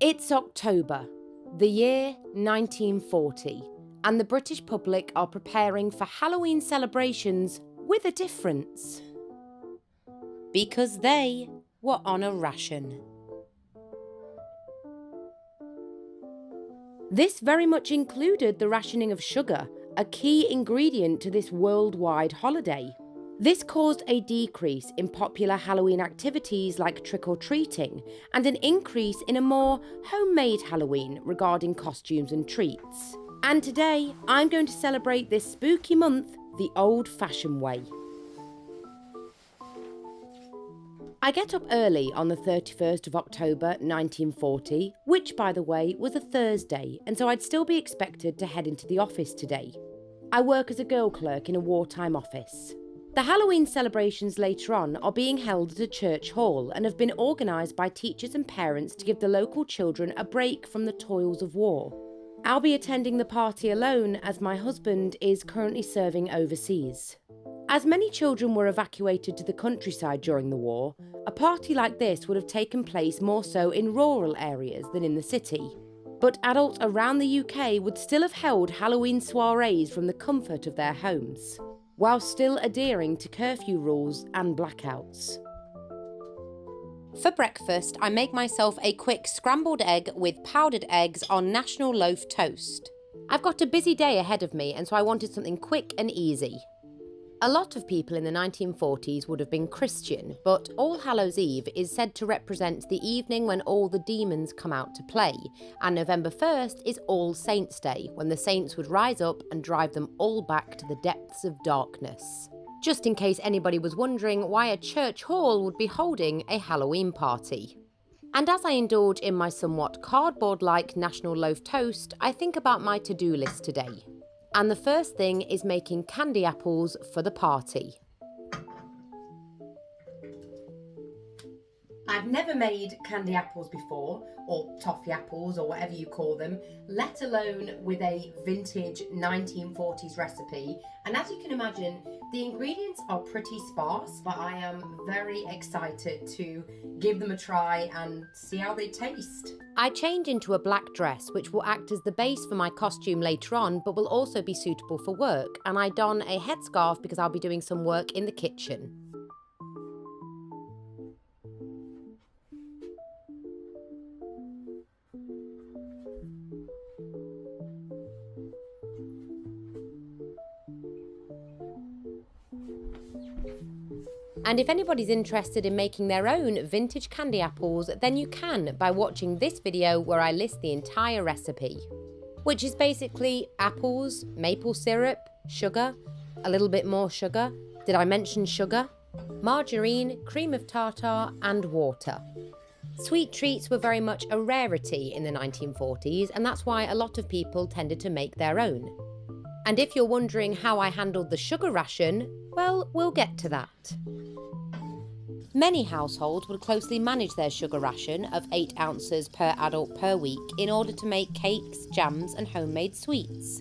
It's October, the year 1940, and the British public are preparing for Halloween celebrations with a difference. Because they were on a ration. This very much included the rationing of sugar, a key ingredient to this worldwide holiday. This caused a decrease in popular Halloween activities like trick-or-treating and an increase in a more homemade Halloween regarding costumes and treats. And today, I'm going to celebrate this spooky month the old-fashioned way. I get up early on the 31st of October 1940, which by the way was a Thursday, and so I'd still be expected to head into the office today. I work as a girl clerk in a wartime office. The Halloween celebrations later on are being held at a church hall and have been organised by teachers and parents to give the local children a break from the toils of war. I'll be attending the party alone as my husband is currently serving overseas. As many children were evacuated to the countryside during the war, a party like this would have taken place more so in rural areas than in the city. But adults around the UK would still have held Halloween soirees from the comfort of their homes, while still adhering to curfew rules and blackouts. For breakfast, I make myself a quick scrambled egg with powdered eggs on National Loaf toast. I've got a busy day ahead of me, and so I wanted something quick and easy. A lot of people in the 1940s would have been Christian, but All Hallows Eve is said to represent the evening when all the demons come out to play, and November 1st is All Saints' Day, when the saints would rise up and drive them all back to the depths of darkness. Just in case anybody was wondering why a church hall would be holding a Halloween party. And as I indulge in my somewhat cardboard-like National Loaf toast, I think about my to-do list today. And the first thing is making candy apples for the party. I've never made candy apples before, or toffee apples, or whatever you call them, let alone with a vintage 1940s recipe. And as you can imagine, the ingredients are pretty sparse, but I am very excited to give them a try and see how they taste. I change into a black dress, which will act as the base for my costume later on, but will also be suitable for work, and I don a headscarf because I'll be doing some work in the kitchen. And if anybody's interested in making their own vintage candy apples, then you can by watching this video where I list the entire recipe, which is basically apples, maple syrup, sugar, a little bit more sugar, did I mention sugar? Margarine, cream of tartar and water. Sweet treats were very much a rarity in the 1940s, and that's why a lot of people tended to make their own. And if you're wondering how I handled the sugar ration, well, we'll get to that. Many households would closely manage their sugar ration of 8 ounces per adult per week in order to make cakes, jams and homemade sweets.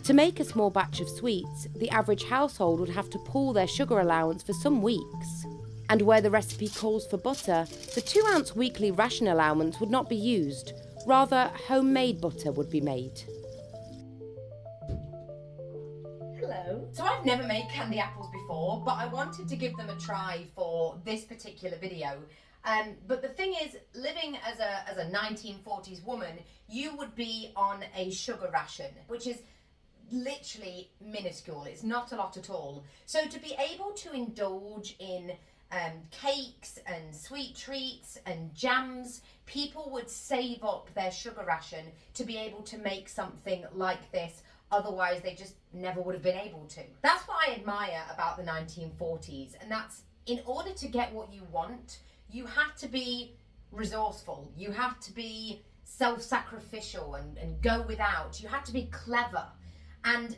To make a small batch of sweets, the average household would have to pool their sugar allowance for some weeks. And where the recipe calls for butter, the 2-ounce weekly ration allowance would not be used, rather homemade butter would be made. Hello. So I've never made candy apples before, but I wanted to give them a try for this particular video. But the thing is, living as a 1940s woman, you would be on a sugar ration, which is literally minuscule. It's not a lot at all. So to be able to indulge in cakes and sweet treats and jams, people would save up their sugar ration to be able to make something like this. Otherwise, they just never would have been able to. That's what I admire about the 1940s, and that's in order to get what you want, you had to be resourceful, you had to be self-sacrificial and go without, you had to be clever. And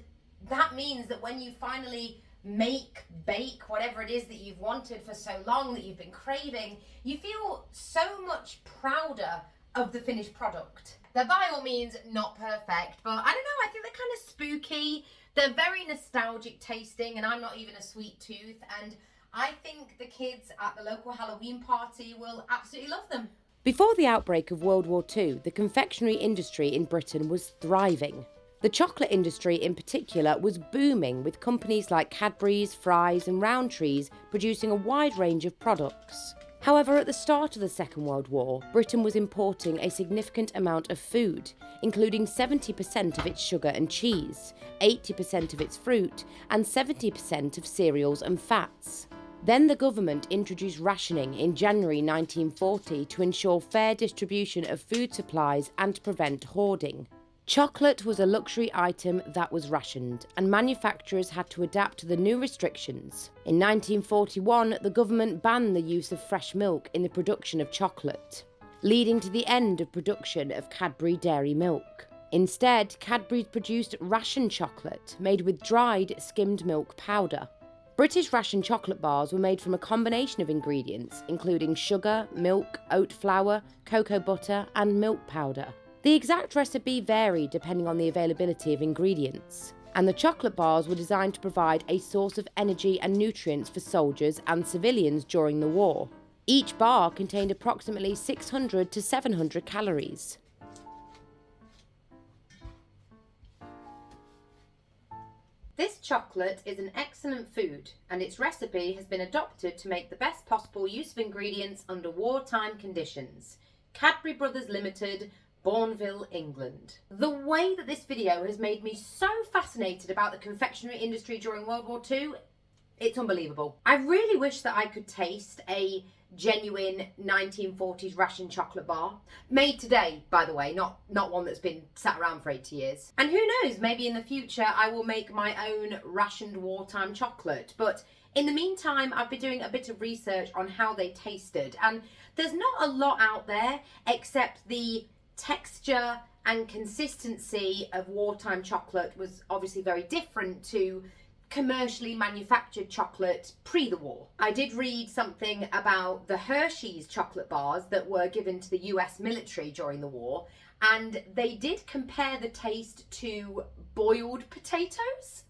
that means that when you finally bake, whatever it is that you've wanted for so long, that you've been craving, you feel so much prouder of the finished product. They're by all means not perfect, but I don't know, I think they're kind of spooky. They're very nostalgic tasting, and I'm not even a sweet tooth, and I think the kids at the local Halloween party will absolutely love them. Before the outbreak of World War II, the confectionery industry in Britain was thriving. The chocolate industry in particular was booming, with companies like Cadbury's, Fry's and Rowntree's producing a wide range of products. However, at the start of the Second World War, Britain was importing a significant amount of food, including 70% of its sugar and cheese, 80% of its fruit, and 70% of cereals and fats. Then the government introduced rationing in January 1940 to ensure fair distribution of food supplies and to prevent hoarding. Chocolate was a luxury item that was rationed, and manufacturers had to adapt to the new restrictions. In 1941, the government banned the use of fresh milk in the production of chocolate, leading to the end of production of Cadbury dairy milk. Instead, Cadbury produced ration chocolate made with dried skimmed milk powder. British ration chocolate bars were made from a combination of ingredients, including sugar, milk, oat flour, cocoa butter, and milk powder. The exact recipe varied depending on the availability of ingredients, and the chocolate bars were designed to provide a source of energy and nutrients for soldiers and civilians during the war. Each bar contained approximately 600 to 700 calories. This chocolate is an excellent food, and its recipe has been adopted to make the best possible use of ingredients under wartime conditions. Cadbury Brothers Limited, Bourneville, England. The way that this video has made me so fascinated about the confectionery industry during World War II, it's unbelievable. I really wish that I could taste a genuine 1940s ration chocolate bar. Made today, by the way, not one that's been sat around for 80 years. And who knows, maybe in the future I will make my own rationed wartime chocolate. But in the meantime, I've been doing a bit of research on how they tasted, and there's not a lot out there except the texture and consistency of wartime chocolate was obviously very different to commercially manufactured chocolate pre the war. I did read something about the Hershey's chocolate bars that were given to the US military during the war, and they did compare the taste to boiled potatoes.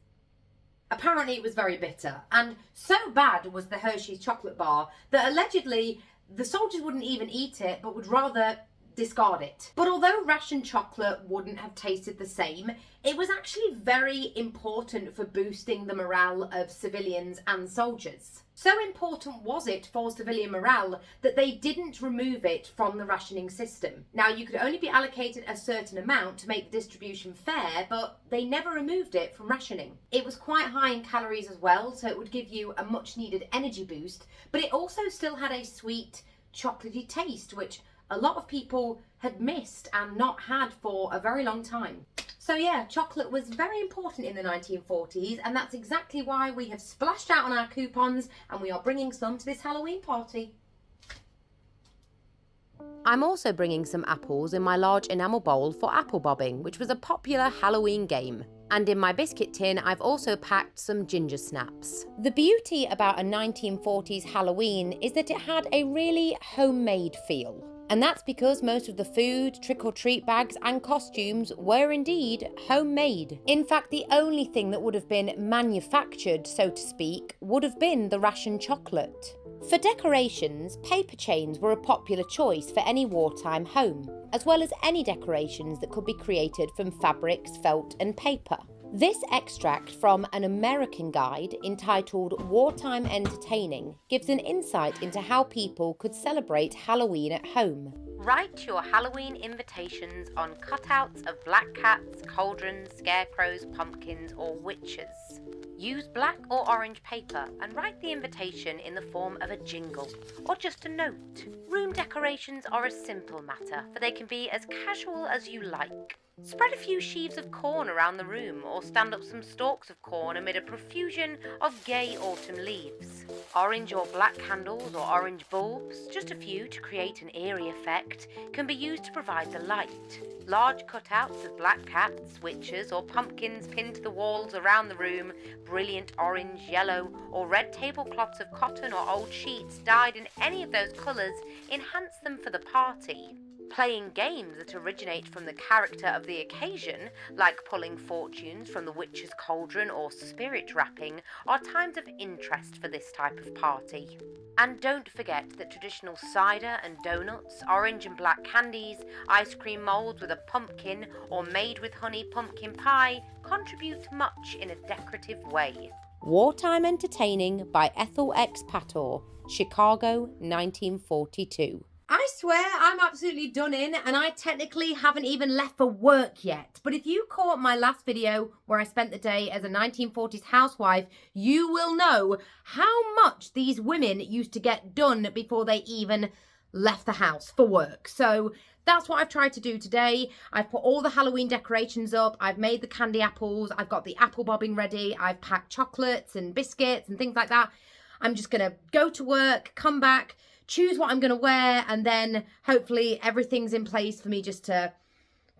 Apparently it was very bitter, and so bad was the Hershey's chocolate bar that allegedly the soldiers wouldn't even eat it but would rather discard it. But although ration chocolate wouldn't have tasted the same, it was actually very important for boosting the morale of civilians and soldiers. So important was it for civilian morale that they didn't remove it from the rationing system. Now, you could only be allocated a certain amount to make the distribution fair, but they never removed it from rationing. It was quite high in calories as well, so it would give you a much needed energy boost, but it also still had a sweet, chocolatey taste, which a lot of people had missed and not had for a very long time. So yeah, chocolate was very important in the 1940s, and that's exactly why we have splashed out on our coupons and we are bringing some to this Halloween party. I'm also bringing some apples in my large enamel bowl for apple bobbing, which was a popular Halloween game. And in my biscuit tin, I've also packed some ginger snaps. The beauty about a 1940s Halloween is that it had a really homemade feel. And that's because most of the food, trick-or-treat bags and costumes were indeed homemade. In fact, the only thing that would have been manufactured, so to speak, would have been the ration chocolate. For decorations, paper chains were a popular choice for any wartime home, as well as any decorations that could be created from fabrics, felt and paper. This extract from an American guide entitled Wartime Entertaining gives an insight into how people could celebrate Halloween at home. Write your Halloween invitations on cutouts of black cats, cauldrons, scarecrows, pumpkins, or witches. Use black or orange paper and write the invitation in the form of a jingle or just a note. Room decorations are a simple matter, for they can be as casual as you like. Spread a few sheaves of corn around the room or stand up some stalks of corn amid a profusion of gay autumn leaves. Orange or black candles or orange bulbs, just a few to create an eerie effect, can be used to provide the light. Large cutouts of black cats, witches or pumpkins pinned to the walls around the room, brilliant orange, yellow or red tablecloths of cotton or old sheets dyed in any of those colours enhance them for the party. Playing games that originate from the character of the occasion, like pulling fortunes from the witch's cauldron or spirit rapping, are times of interest for this type of party. And don't forget that traditional cider and donuts, orange and black candies, ice cream moulds with a pumpkin, or made with honey pumpkin pie contribute much in a decorative way. Wartime Entertaining by Ethel X. Pator, Chicago, 1942. I swear I'm absolutely done in, and I technically haven't even left for work yet. But if you caught my last video where I spent the day as a 1940s housewife, you will know how much these women used to get done before they even left the house for work. So that's what I've tried to do today. I've put all the Halloween decorations up. I've made the candy apples. I've got the apple bobbing ready. I've packed chocolates and biscuits and things like that. I'm just going to go to work, come back, choose what I'm going to wear, and then hopefully everything's in place for me just to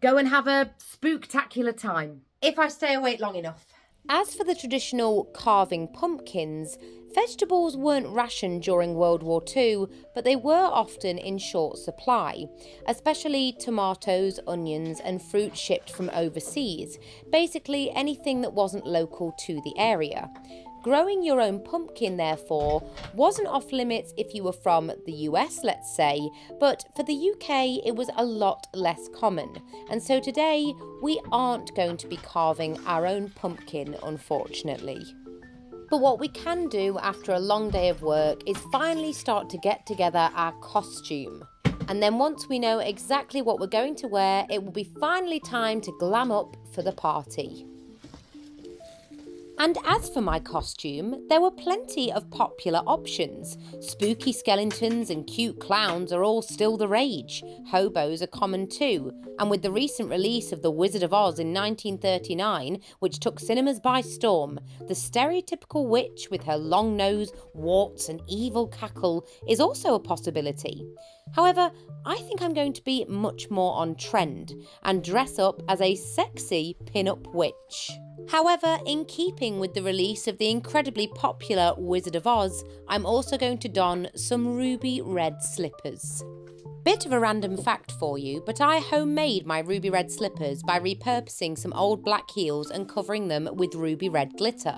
go and have a spook-tacular time, if I stay awake long enough. As for the traditional carving pumpkins, vegetables weren't rationed during World War II, but they were often in short supply, especially tomatoes, onions, and fruit shipped from overseas, basically anything that wasn't local to the area. Growing your own pumpkin, therefore, wasn't off limits if you were from the US, let's say, but for the UK it was a lot less common. And so today we aren't going to be carving our own pumpkin, unfortunately. But what we can do after a long day of work is finally start to get together our costume. And then once we know exactly what we're going to wear, it will be finally time to glam up for the party. And as for my costume, there were plenty of popular options. Spooky skeletons and cute clowns are all still the rage. Hobos are common too. And with the recent release of The Wizard of Oz in 1939, which took cinemas by storm, the stereotypical witch with her long nose, warts and evil cackle is also a possibility. However, I think I'm going to be much more on trend and dress up as a sexy pin-up witch. However, in keeping with the release of the incredibly popular Wizard of Oz, I'm also going to don some ruby red slippers. Bit of a random fact for you, but I homemade my ruby red slippers by repurposing some old black heels and covering them with ruby red glitter.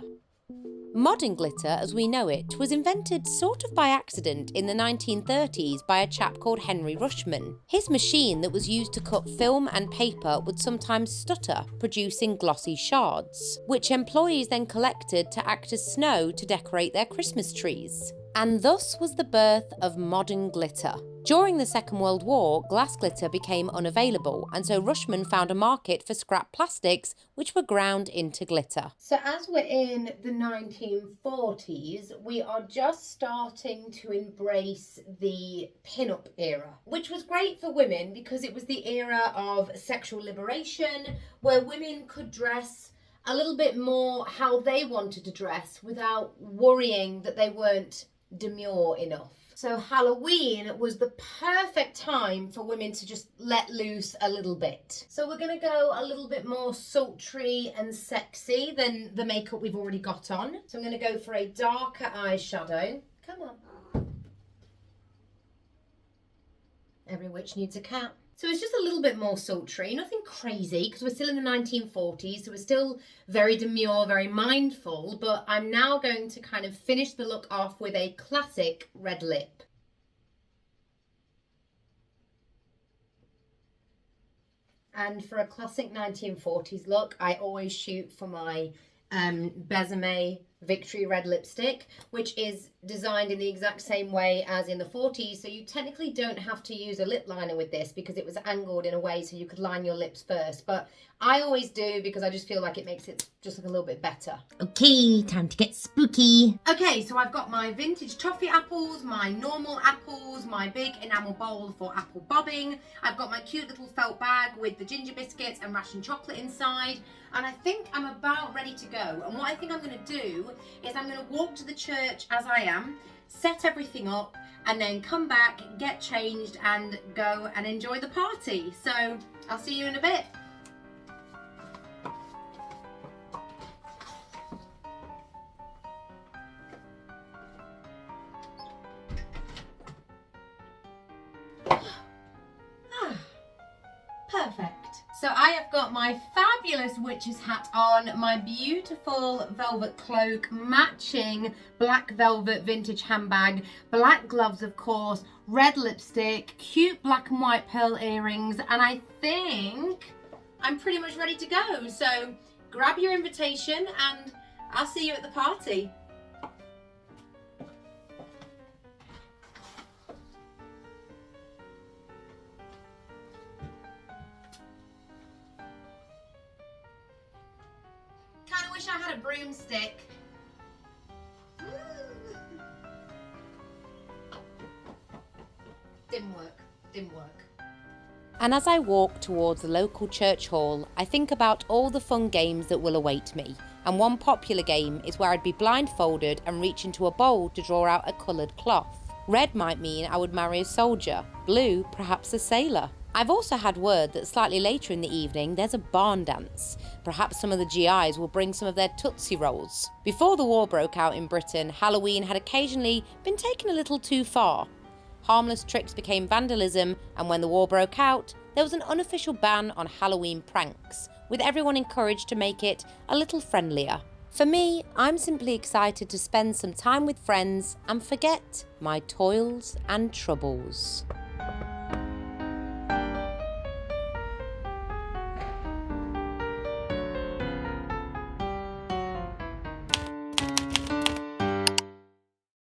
Modern glitter, as we know it, was invented sort of by accident in the 1930s by a chap called Henry Rushman. His machine that was used to cut film and paper would sometimes stutter, producing glossy shards, which employees then collected to act as snow to decorate their Christmas trees. And thus was the birth of modern glitter. During the Second World War, glass glitter became unavailable, and so Rushman found a market for scrap plastics which were ground into glitter. So as we're in the 1940s, we are just starting to embrace the pin-up era, which was great for women because it was the era of sexual liberation, where women could dress a little bit more how they wanted to dress without worrying that they weren't demure enough. So Halloween was the perfect time for women to just let loose a little bit. So we're going to go a little bit more sultry and sexy than the makeup we've already got on. So I'm going to go for a darker eyeshadow. Come on. Every witch needs a cat. So it's just a little bit more sultry, nothing crazy, because we're still in the 1940s, so we're still very demure, very mindful, but I'm now going to kind of finish the look off with a classic red lip. And for a classic 1940s look, I always shoot for my Besame Victory Red lipstick, which is designed in the exact same way as in the 40s, so you technically don't have to use a lip liner with this because it was angled in a way so you could line your lips first, but I always do because I just feel like it makes it just look a little bit better. Okay, time to get spooky. Okay, so I've got my vintage toffee apples, my normal apples, my big enamel bowl for apple bobbing. I've got my cute little felt bag with the ginger biscuits and ration chocolate inside, and I think I'm about ready to go. And what I think I'm going to do is I'm going to walk to the church as I am, set everything up, and then come back, get changed, and go and enjoy the party. So I'll see you in a bit. Perfect. So I have got my fabulous witch's hat on, my beautiful velvet cloak, matching black velvet vintage handbag, black gloves of course, red lipstick, cute black and white pearl earrings, and I think I'm pretty much ready to go. So grab your invitation and I'll see you at the party. Kind of wish I had a broomstick. Didn't work. And as I walk towards the local church hall, I think about all the fun games that will await me. And one popular game is where I'd be blindfolded and reach into a bowl to draw out a coloured cloth. Red might mean I would marry a soldier, blue perhaps a sailor. I've also had word that slightly later in the evening there's a barn dance. Perhaps some of the GIs will bring some of their Tootsie Rolls. Before the war broke out in Britain, Halloween had occasionally been taken a little too far. Harmless tricks became vandalism, and when the war broke out, there was an unofficial ban on Halloween pranks, with everyone encouraged to make it a little friendlier. For me, I'm simply excited to spend some time with friends and forget my toils and troubles.